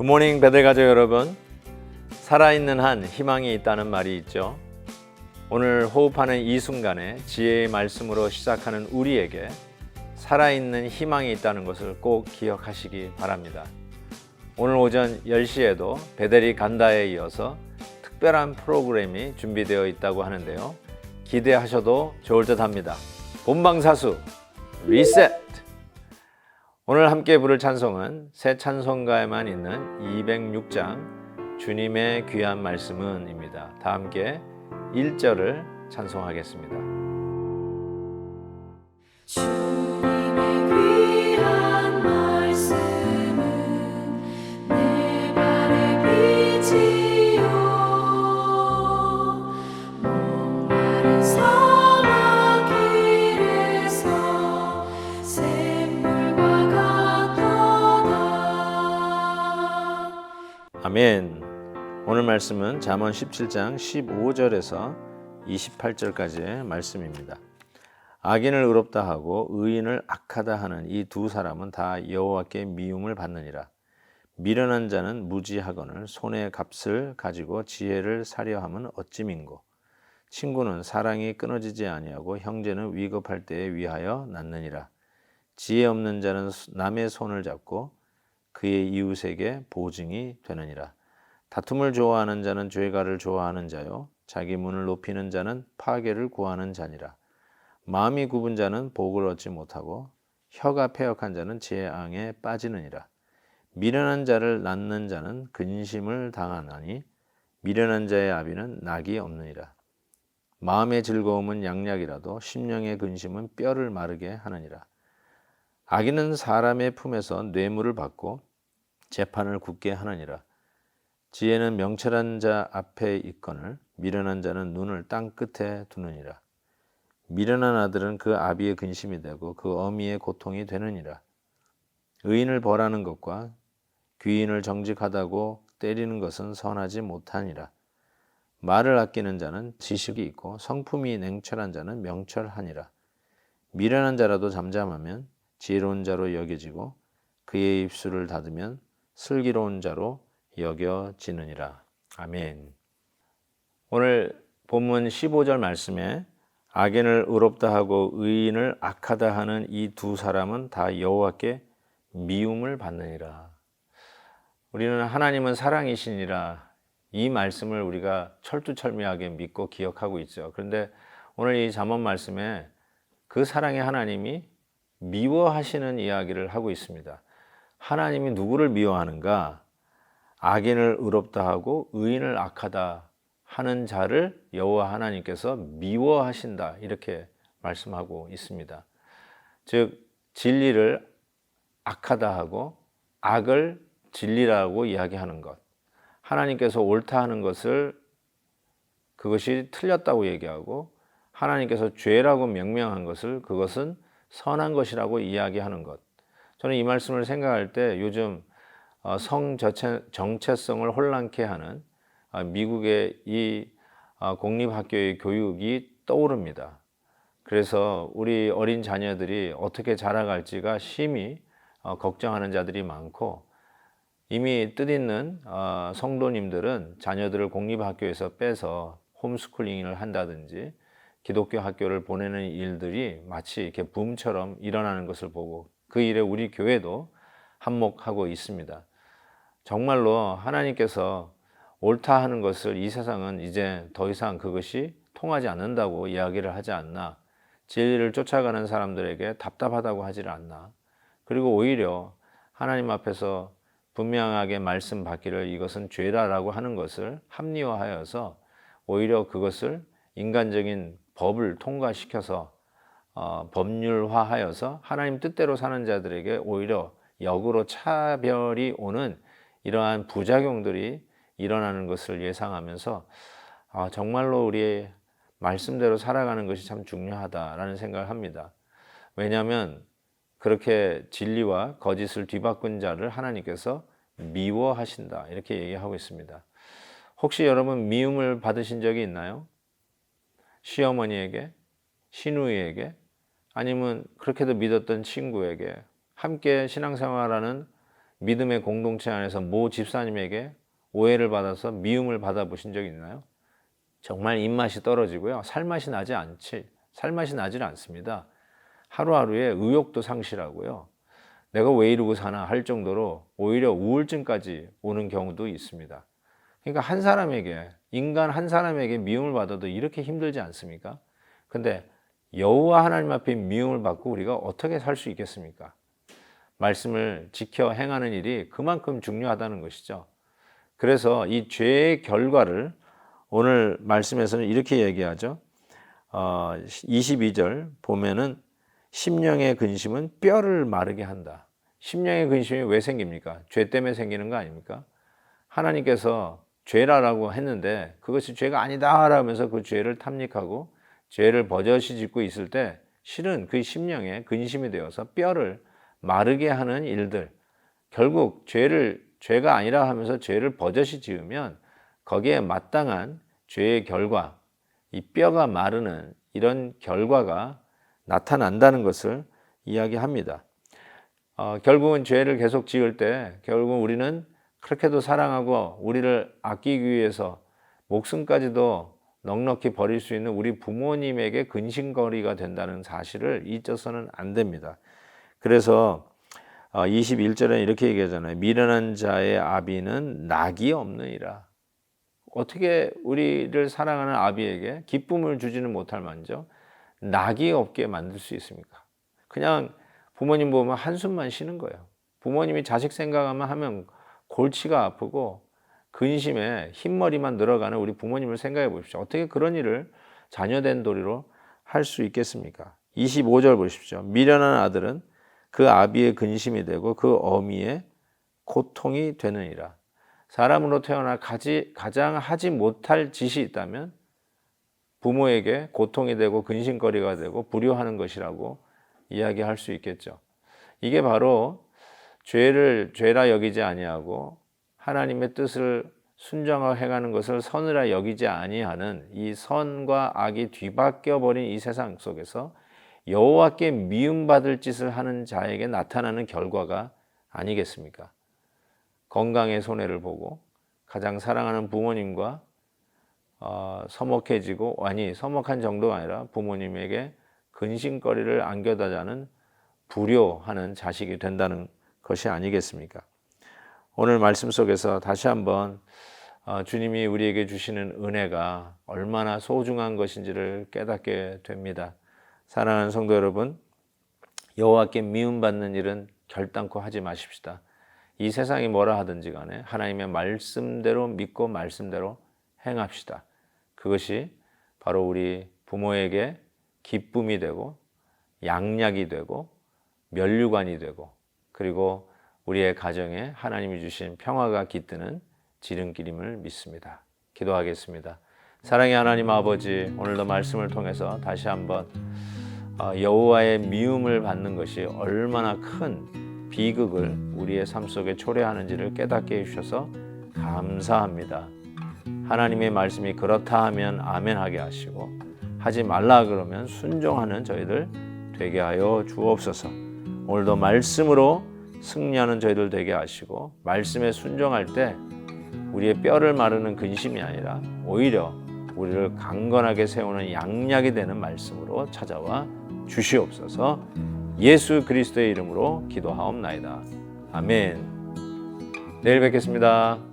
굿모닝 베델가족 여러분, 살아있는 한 희망이 있다는 말이 있죠. 오늘 호흡하는 이 순간에 지혜의 말씀으로 시작하는 우리에게 살아있는 희망이 있다는 것을 꼭 기억하시기 바랍니다. 오늘 오전 10시에도 베델이 간다에 이어서 특별한 프로그램이 준비되어 있다고 하는데요, 기대하셔도 좋을 듯 합니다. 본방사수 리셋! 오늘 함께 부를 찬송은 새 찬송가에만 있는 206장 주님의 귀한 말씀은 입니다. 다 함께 1절을 찬송하겠습니다. 주님의 귀한 말씀은 내 발의 빛이요 목마른 사막 길에서 샘물과 같도다. 아멘. 오늘 말씀은 잠언 17장 15절에서 28절까지의 말씀입니다. 악인을 의롭다 하고 의인을 악하다 하는 이 두 사람은 다 여호와께 미움을 받느니라. 미련한 자는 무지하거늘 손의 값을 가지고 지혜를 사려 함은 어찌민고. 친구는 사랑이 끊어지지 아니하고 형제는 위급할 때에 위하여 낳느니라. 지혜 없는 자는 남의 손을 잡고 그의 이웃에게 보증이 되느니라. 다툼을 좋아하는 자는 죄가를 좋아하는 자요 자기 문을 높이는 자는 파괴를 구하는 자니라. 마음이 굽은 자는 복을 얻지 못하고 혀가 패역한 자는 재앙에 빠지느니라. 미련한 자를 낳는 자는 근심을 당하나니 미련한 자의 아비는 낙이 없느니라. 마음의 즐거움은 양약이라도 심령의 근심은 뼈를 마르게 하느니라. 악인은 사람의 품에서 뇌물을 받고 재판을 굳게 하느니라. 지혜는 명철한 자 앞에 있거늘 미련한 자는 눈을 땅 끝에 두느니라. 미련한 아들은 그 아비의 근심이 되고 그 어미의 고통이 되느니라. 의인을 벌하는 것과 귀인을 정직하다고 때리는 것은 선하지 못하니라. 말을 아끼는 자는 지식이 있고 성품이 냉철한 자는 명철하니라. 미련한 자라도 잠잠하면 지혜로운 자로 여겨지고 그의 입술을 닫으면 슬기로운 자로 여겨지느니라. 아멘. 오늘 본문 15절 말씀에 악인을 의롭다 하고 의인을 악하다 하는 이 두 사람은 다 여호와께 미움을 받느니라. 우리는 하나님은 사랑이시니라 이 말씀을 우리가 철두철미하게 믿고 기억하고 있죠. 그런데 오늘 이 잠언 말씀에 그 사랑의 하나님이 미워하시는 이야기를 하고 있습니다. 하나님이 누구를 미워하는가? 악인을 의롭다 하고 의인을 악하다 하는 자를 여호와 하나님께서 미워하신다 이렇게 말씀하고 있습니다. 즉 진리를 악하다 하고 악을 진리라고 이야기하는 것, 하나님께서 옳다 하는 것을 그것이 틀렸다고 얘기하고 하나님께서 죄라고 명명한 것을 그것은 선한 것이라고 이야기하는 것. 저는 이 말씀을 생각할 때 요즘 성 정체성을 혼란케 하는 미국의 이 공립학교의 교육이 떠오릅니다. 그래서 우리 어린 자녀들이 어떻게 자라갈지가 심히 걱정하는 자들이 많고, 이미 뜻있는 성도님들은 자녀들을 공립학교에서 빼서 홈스쿨링을 한다든지 기독교 학교를 보내는 일들이 마치 이렇게 붐처럼 일어나는 것을 보고 그 일에 우리 교회도 한몫하고 있습니다. 정말로 하나님께서 옳다 하는 것을 이 세상은 이제 더 이상 그것이 통하지 않는다고 이야기를 하지 않나, 진리를 쫓아가는 사람들에게 답답하다고 하지를 않나, 그리고 오히려 하나님 앞에서 분명하게 말씀받기를 이것은 죄다라고 하는 것을 합리화하여서 오히려 그것을 인간적인 법을 통과시켜서 법률화하여서 하나님 뜻대로 사는 자들에게 오히려 역으로 차별이 오는 이러한 부작용들이 일어나는 것을 예상하면서 정말로 우리의 말씀대로 살아가는 것이 참 중요하다라는 생각을 합니다. 왜냐하면 그렇게 진리와 거짓을 뒤바꾼 자를 하나님께서 미워하신다 이렇게 얘기하고 있습니다. 혹시 여러분 미움을 받으신 적이 있나요? 시어머니에게, 시누이에게, 아니면 그렇게도 믿었던 친구에게, 함께 신앙생활하는 믿음의 공동체 안에서 모 집사님에게 오해를 받아서 미움을 받아보신 적이 있나요? 정말 입맛이 떨어지고요. 살맛이 나질 않습니다. 하루하루에 의욕도 상실하고요. 내가 왜 이러고 사나 할 정도로 오히려 우울증까지 오는 경우도 있습니다. 그러니까 인간 한 사람에게 미움을 받아도 이렇게 힘들지 않습니까? 근데 여호와 하나님 앞에 미움을 받고 우리가 어떻게 살 수 있겠습니까? 말씀을 지켜 행하는 일이 그만큼 중요하다는 것이죠. 그래서 이 죄의 결과를 오늘 말씀에서는 이렇게 얘기하죠. 22절 보면은 심령의 근심은 뼈를 마르게 한다. 심령의 근심이 왜 생깁니까? 죄 때문에 생기는 거 아닙니까? 하나님께서 죄라라고 했는데 그것이 죄가 아니다 라면서 그 죄를 탐닉하고 죄를 버젓이 짓고 있을 때 실은 그 심령에 근심이 되어서 뼈를 마르게 하는 일들, 결국 죄가 아니라 하면서 죄를 버젓이 지으면 거기에 마땅한 죄의 결과, 이 뼈가 마르는 이런 결과가 나타난다는 것을 이야기합니다. 결국은 죄를 계속 지을 때 결국 우리는 그렇게도 사랑하고 우리를 아끼기 위해서 목숨까지도 넉넉히 버릴 수 있는 우리 부모님에게 근심거리가 된다는 사실을 잊어서는 안 됩니다. 그래서 21절에 이렇게 얘기하잖아요. 미련한 자의 아비는 낙이 없느니라. 어떻게 우리를 사랑하는 아비에게 기쁨을 주지는 못할 만저 낙이 없게 만들 수 있습니까? 그냥 부모님 보면 한숨만 쉬는 거예요. 부모님이 자식 생각하면 골치가 아프고 근심에 흰머리만 늘어가는 우리 부모님을 생각해 보십시오. 어떻게 그런 일을 자녀된 도리로 할 수 있겠습니까? 25절 보십시오. 미련한 아들은 그 아비의 근심이 되고 그 어미의 고통이 되느니라. 사람으로 태어나 가장 하지 못할 짓이 있다면 부모에게 고통이 되고 근심거리가 되고 불효하는 것이라고 이야기할 수 있겠죠. 이게 바로 죄라 여기지 아니하고 하나님의 뜻을 순종하여 행하는 것을 선이라 여기지 아니하는 이 선과 악이 뒤바뀌어 버린 이 세상 속에서 여호와께 미움받을 짓을 하는 자에게 나타나는 결과가 아니겠습니까? 건강의 손해를 보고 가장 사랑하는 부모님과 서먹한 정도가 아니라 부모님에게 근심거리를 안겨다자는 불효하는 자식이 된다는 것이 아니겠습니까? 오늘 말씀 속에서 다시 한번 주님이 우리에게 주시는 은혜가 얼마나 소중한 것인지를 깨닫게 됩니다. 사랑하는 성도 여러분, 여호와께 미움받는 일은 결단코 하지 마십시다. 이 세상이 뭐라 하든지 간에 하나님의 말씀대로 믿고 말씀대로 행합시다. 그것이 바로 우리 부모에게 기쁨이 되고 양약이 되고 면류관이 되고 그리고 우리의 가정에 하나님이 주신 평화가 깃드는 지름길임을 믿습니다. 기도하겠습니다. 사랑의 하나님 아버지, 오늘도 말씀을 통해서 다시 한번 여호와의 미움을 받는 것이 얼마나 큰 비극을 우리의 삶 속에 초래하는지를 깨닫게 해주셔서 감사합니다. 하나님의 말씀이 그렇다 하면 아멘하게 하시고 하지 말라 그러면 순종하는 저희들 되게 하여 주옵소서. 오늘도 말씀으로 승리하는 저희들 되게 하시고 말씀에 순종할 때 우리의 뼈를 마르는 근심이 아니라 오히려 우리를 강건하게 세우는 양약이 되는 말씀으로 찾아와 주시옵소서. 예수 그리스도의 이름으로 기도하옵나이다. 아멘. 내일 뵙겠습니다.